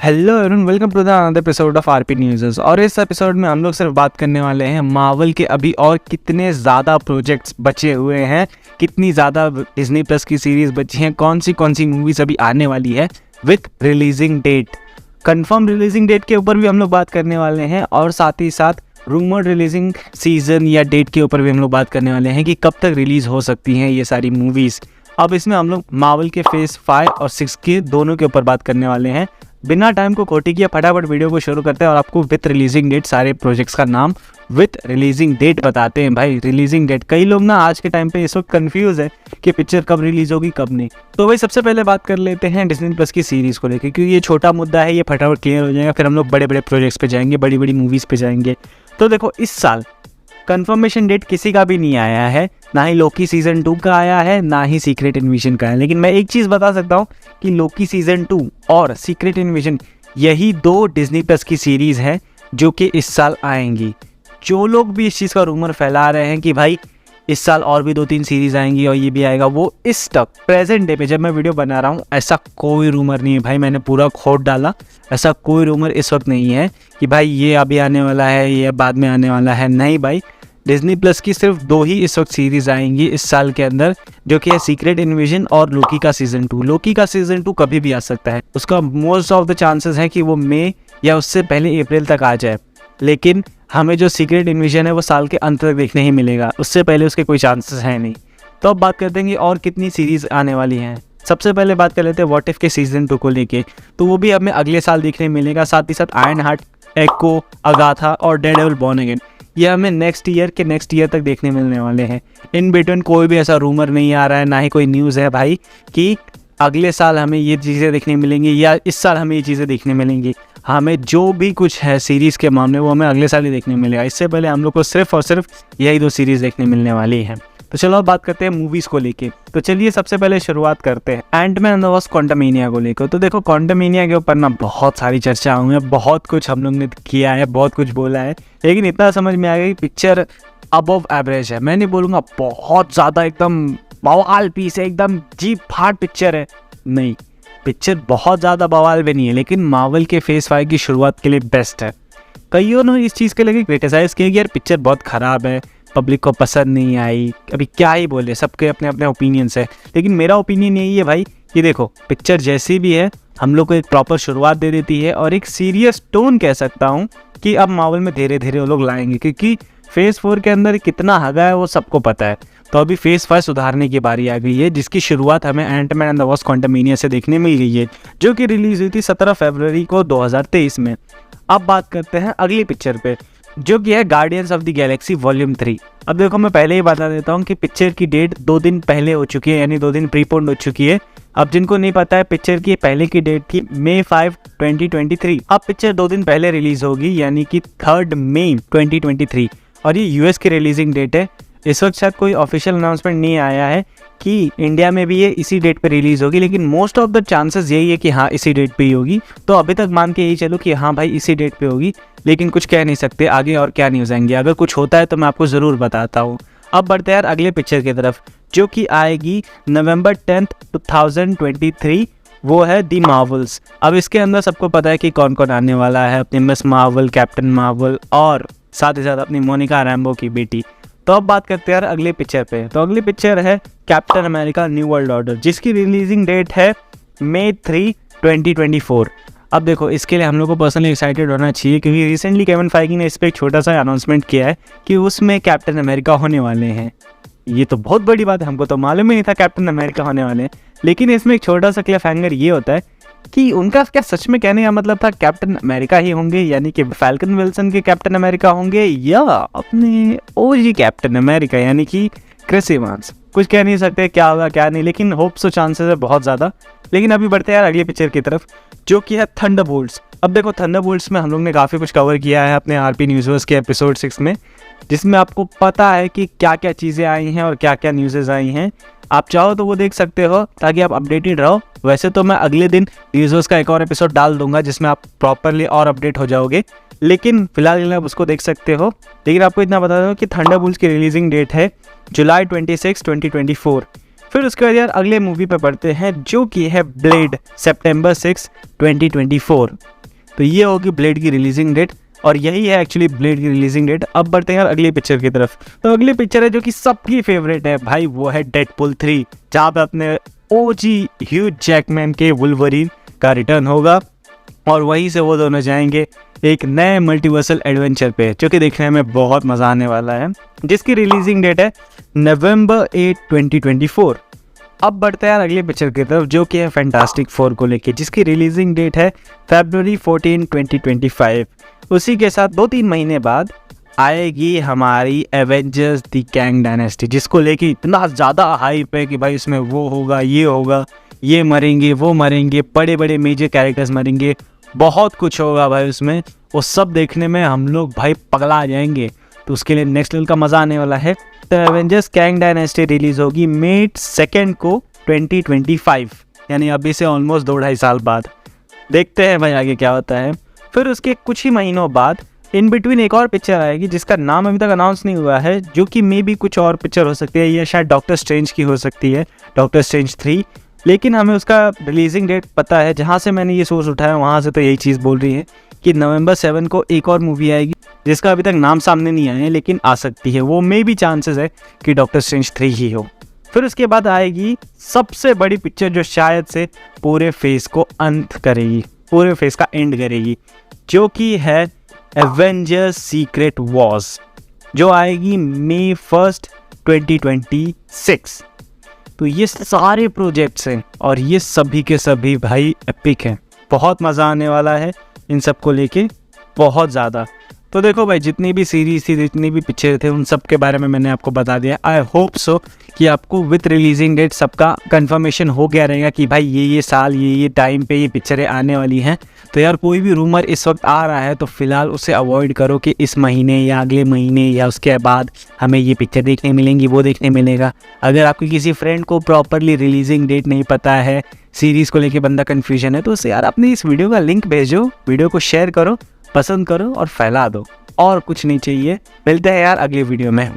Hello everyone, welcome to the another episode of RP news. और इस episode में हम लोग सिर्फ बात करने वाले हैं मार्वल के अभी और कितने ज़्यादा प्रोजेक्ट्स बचे हुए हैं, कितनी ज़्यादा डिज्नी प्लस की सीरीज़ बची हैं, कौन सी मूवीज़ अभी आने वाली है with releasing date, confirm releasing date के ऊपर भी हम लोग बात करने वाले हैं। और साथ ही साथ रूमर्ड रिलीजिंग सीजन या डेट के ऊपर भी हम लोग बात करने वाले हैं कि कब तक रिलीज़ हो सकती हैं ये सारी मूवीज़। अब इसमें हम लोग मार्वल के फेज़ 5 और 6 के दोनों के ऊपर बात करने वाले हैं। बिना टाइम को खोटी किया फटाफट वीडियो को शुरू करते हैं और आपको विथ रिलीजिंग डेट सारे प्रोजेक्ट्स का नाम विथ रिलीजिंग डेट बताते हैं। भाई रिलीजिंग डेट, कई लोग ना आज के टाइम पे इस वक्त कंफ्यूज है कि पिक्चर कब रिलीज होगी कब नहीं। तो भाई सबसे पहले बात कर लेते हैं डिज्नी प्लस की सीरीज़ को लेकर, क्योंकि ये छोटा मुद्दा है, ये फटाफट क्लियर हो जाएगा, फिर हम लोग बड़े बड़े प्रोजेक्ट्स पे जाएंगे, बड़ी बड़ी मूवीज़ पे जाएंगे। तो देखो, इस साल कंफर्मेशन डेट किसी का भी नहीं आया है, ना ही लोकी सीजन 2 का आया है, ना ही सीक्रेट इन्विजन का है। लेकिन मैं एक चीज़ बता सकता हूँ कि लोकी सीजन 2 और सीक्रेट इन्विजन यही दो डिज्नी प्लस की सीरीज़ हैं जो कि इस साल आएंगी। जो लोग भी इस चीज़ का रूमर फैला रहे हैं कि भाई इस साल और भी 2-3 सीरीज़ आएंगी और ये भी आएगा, वो इस तक प्रेजेंट डे पे जब मैं वीडियो बना रहा हूँ ऐसा कोई रूमर नहीं है। भाई मैंने पूरा खोद डाला, ऐसा कोई रूमर इस वक्त नहीं है कि भाई ये अभी आने वाला है, ये बाद में आने वाला है। नहीं भाई, डिज्नी प्लस की सिर्फ 2 ही इस वक्त सीरीज़ आएंगी इस साल के अंदर, जो कि है सीक्रेट इन्विजन और लोकी का सीज़न 2। लोकी का सीज़न 2 कभी भी आ सकता है, उसका मोस्ट ऑफ द चांसेस है कि वो मई या उससे पहले अप्रैल तक आ जाए। लेकिन हमें जो सीक्रेट इन्विजन है वो साल के अंत तक देखने ही मिलेगा, उससे पहले उसके कोई चांसेस हैं नहीं। तो अब बात कर देंगे और कितनी सीरीज़ आने वाली हैं। सबसे पहले बात कर लेते हैं व्हाट इफ के सीज़न 2 को लेके, तो वो भी हमें अगले साल देखने मिलेगा। साथ ही साथ आयरन हार्ट, एको, अगाथा और डेयरडेविल बॉर्न अगेन, ये हमें नेक्स्ट ईयर तक देखने मिलने वाले हैं। इन बिटवीन कोई भी ऐसा रूमर नहीं आ रहा है, ना ही कोई न्यूज़ है भाई कि अगले साल हमें ये चीज़ें देखने मिलेंगी या इस साल हमें ये चीज़ें देखने मिलेंगी। हमें जो भी कुछ है सीरीज़ के मामले वो हमें अगले साल ही देखने मिलेगा। इससे पहले हम लोग को सिर्फ और सिर्फ यही 2 सीरीज़ देखने मिलने वाली हैं। तो चलो अब बात करते हैं मूवीज़ को लेके। तो चलिए सबसे पहले शुरुआत करते हैं Antman and the Wasp Quantumania को लेकर। तो देखो, क्वांटममेनिया के ऊपर ना बहुत सारी चर्चा हुई है, बहुत कुछ हम लोग ने किया है, बहुत कुछ बोला है, लेकिन इतना समझ में आ गया कि पिक्चर अबव एवरेज है। मैं नहीं बोलूँगा बहुत ज़्यादा एकदम बवाल पीस है, एकदम जी फाट पिक्चर है, नहीं, पिक्चर बहुत ज़्यादा बवाल भी नहीं है, लेकिन मार्वल के फेज़ 5 की शुरुआत के लिए बेस्ट है। कईयों ने इस चीज़ के लिए क्रिटिसाइज़ किया कि यार पिक्चर बहुत ख़राब है, पब्लिक को पसंद नहीं आई। अभी क्या ही बोले, सबके अपने अपने ओपिनियंस है, लेकिन मेरा ओपिनियन यही है भाई कि देखो, पिक्चर जैसी भी है हम लोग को एक प्रॉपर शुरुआत दे देती है और एक सीरियस टोन कह सकता हूँ कि अब मार्वल में धीरे धीरे वो लोग लाएंगे, क्योंकि फेज़ 4 के अंदर कितना हगा है वो सबको पता है। तो अभी फेज़ 5 सुधारने की बारी आ गई है, जिसकी शुरुआत हमें Antman and the Wasp Quantumania से देखने मिल गई है, जो कि रिलीज़ हुई थी 17 फरवरी को 2023 में। अब बात करते हैं अगली पिक्चर पे, जो कि है guardians of the Galaxy volume 3। अब देखो, मैं पहले ही बता देता हूँ कि पिक्चर की डेट 2 दिन पहले हो चुकी है, यानी 2 दिन प्रीपोन्ड हो चुकी है। अब जिनको नहीं पता है, पिक्चर की पहले की डेट थी मई 5, 2023। अब पिक्चर 2 दिन पहले रिलीज होगी, यानी कि 3 मई 2023, और ये यूएस की रिलीजिंग डेट है। इस वक्त शायद कोई ऑफिशियल अनाउंसमेंट नहीं आया है कि इंडिया में भी ये इसी डेट पे रिलीज़ होगी, लेकिन मोस्ट ऑफ द चांसेस यही है कि हाँ इसी डेट पे ही होगी। तो अभी तक मान के यही चलो कि हाँ भाई इसी डेट पे होगी, लेकिन कुछ कह नहीं सकते आगे और क्या न्यूज़ आएंगे। अगर कुछ होता है तो मैं आपको ज़रूर बताता हूँ। अब बढ़ते हैं यार अगले पिक्चर की तरफ, जो कि आएगी नवंबर 10, 2023, वो है दी मार्वल्स। अब इसके अंदर सबको पता है कि कौन कौन आने वाला है, अपनी मिस मार्वल, कैप्टन मार्वल और साथ ही साथ अपनी मोनिका रैम्बो की बेटी। तो अब बात करते हैं यार अगले पिक्चर पे। तो अगली पिक्चर है captain America new world order, जिसकी रिलीजिंग डेट है मई 3, 2024। अब देखो, इसके लिए हम लोग को पर्सनली एक्साइटेड होना चाहिए, क्योंकि रिसेंटली केविन फाइगी ने इस पर एक छोटा सा अनाउंसमेंट किया है कि उसमें कैप्टन अमेरिका होने वाले हैं। ये तो बहुत बड़ी बात है, हमको तो मालूम ही नहीं था कैप्टन अमेरिका होने वाले हैं। लेकिन इसमें एक छोटा सा क्लिफ हैंगर ये होता है कि उनका क्या सच में कहने का मतलब था कैप्टन अमेरिका ही होंगे, यानी कि फैल्कन विल्सन के कैप्टन अमेरिका होंगे, या अपने ओजी कैप्टन अमेरिका यानी कि क्रिस इवांस। कुछ कह नहीं सकते क्या होगा क्या नहीं, लेकिन होप्स और चांसेस है बहुत ज़्यादा। लेकिन अभी बढ़ते हैं यार अगली पिक्चर की तरफ, जो कि है थंडरबोल्ट्स। अब देखो, थंडरबोल्ट्स में हम लोग ने काफ़ी कुछ कवर किया है अपने आरपी न्यूज़ के एपिसोड 6 में, जिसमें आपको पता है कि क्या क्या चीज़ें आई हैं और क्या क्या न्यूज़ेज़ आई हैं। आप चाहो तो वो देख सकते हो ताकि आप अपडेटेड रहो। वैसे तो मैं अगले दिन न्यूज़ का एक और एपिसोड डाल दूंगा जिसमें आप प्रॉपरली और अपडेट हो जाओगे, लेकिन फिलहाल आप उसको देख सकते हो। लेकिन आपको इतना बता दो कि थंडरबोल्ट्स की रिलीजिंग डेट है जुलाई 26, 2024। फिर उसके बाद यार अगले मूवी पे पढ़ते हैं जो कि है ब्लेड, September 6, 2024। तो ये होगी ब्लेड की रिलीजिंग डेट और यही है एक्चुअली ब्लेड की रिलीजिंग डेट। अब बढ़ते हैं यार अगली पिक्चर की तरफ। तो अगली पिक्चर है जो कि सबकी फेवरेट है भाई, वो है डेडपुल 3, जहाँ पे अपने ओजी ह्यू जैकमैन के वुल्वरीन का रिटर्न होगा और वहीं से वो दोनों जाएंगे एक नए मल्टीवर्सल एडवेंचर पे, जो कि देखने में बहुत मज़ा आने वाला है, जिसकी रिलीजिंग डेट है November 8, 2024। अब बढ़ते हैं यार अगली पिक्चर की तरफ जो कि है फैंटास्टिक 4 को लेके, जिसकी रिलीजिंग डेट है February 14, 2025। उसी के साथ 2-3 महीने बाद आएगी हमारी एवेंजर्स द कैंग डायनेस्टी, जिसको लेके इतना ज़्यादा हाइप है कि भाई इसमें वो होगा, ये मरेंगे, वो मरेंगे, बड़े बड़े मेजर कैरेक्टर्स मरेंगे, बहुत कुछ होगा भाई उसमें। वो सब देखने में हम लोग भाई पगला जाएंगे, तो उसके लिए नेक्स्ट लेवल का मज़ा आने वाला है। तो एवेंजर्स कैंग डायनेस्टी रिलीज़ होगी May 2 को 2025, यानी अभी से ऑलमोस्ट 2-2.5 साल बाद। देखते हैं भाई आगे क्या होता है। फिर उसके कुछ ही महीनों बाद इन बिटवीन एक और पिक्चर आएगी जिसका नाम अभी तक अनाउंस नहीं हुआ है, जो कि मे बी कुछ और पिक्चर हो सकती है, या शायद डॉक्टर स्ट्रेंज की हो सकती है, डॉक्टर स्ट्रेंज 3। लेकिन हमें उसका रिलीजिंग डेट पता है, जहाँ से मैंने ये सोर्स उठाया वहाँ से तो यही चीज़ बोल रही है कि November 7 को एक और मूवी आएगी जिसका अभी तक नाम सामने नहीं आया है, लेकिन आ सकती है। वो मे भी चांसेस है कि डॉक्टर स्ट्रेंज 3 ही हो। फिर उसके बाद आएगी सबसे बड़ी पिक्चर जो शायद से पूरे फेज को अंत करेगी, पूरे फेज का एंड करेगी, जो कि है एवेंजर्स सीक्रेट वॉर्स, जो आएगी May 1, 2026। तो ये सारे प्रोजेक्ट्स हैं और ये सभी के सभी भाई एपिक हैं, बहुत मज़ा आने वाला है इन सब को लेके, बहुत ज़्यादा। तो देखो भाई जितनी भी सीरीज़ थी, जितनी भी पिक्चर थे, उन सब के बारे में मैंने आपको बता दिया। आई होप सो कि आपको विथ रिलीजिंग डेट सबका कंफर्मेशन हो गया रहेगा कि भाई ये साल ये टाइम पे ये पिक्चरें आने वाली हैं। तो यार कोई भी रूमर इस वक्त आ रहा है तो फिलहाल उसे अवॉइड करो कि इस महीने या अगले महीने या उसके बाद हमें ये पिक्चर देखने मिलेंगी, वो देखने मिलेगा। अगर आपके किसी फ्रेंड को प्रॉपरली रिलीजिंग डेट नहीं पता है, सीरीज़ को लेके बंदा कन्फ्यूजन है, तो उसे यार अपनी इस वीडियो का लिंक भेजो, वीडियो को शेयर करो, पसंद करो और फैला दो, और कुछ नहीं चाहिए। मिलते हैं यार अगले वीडियो में।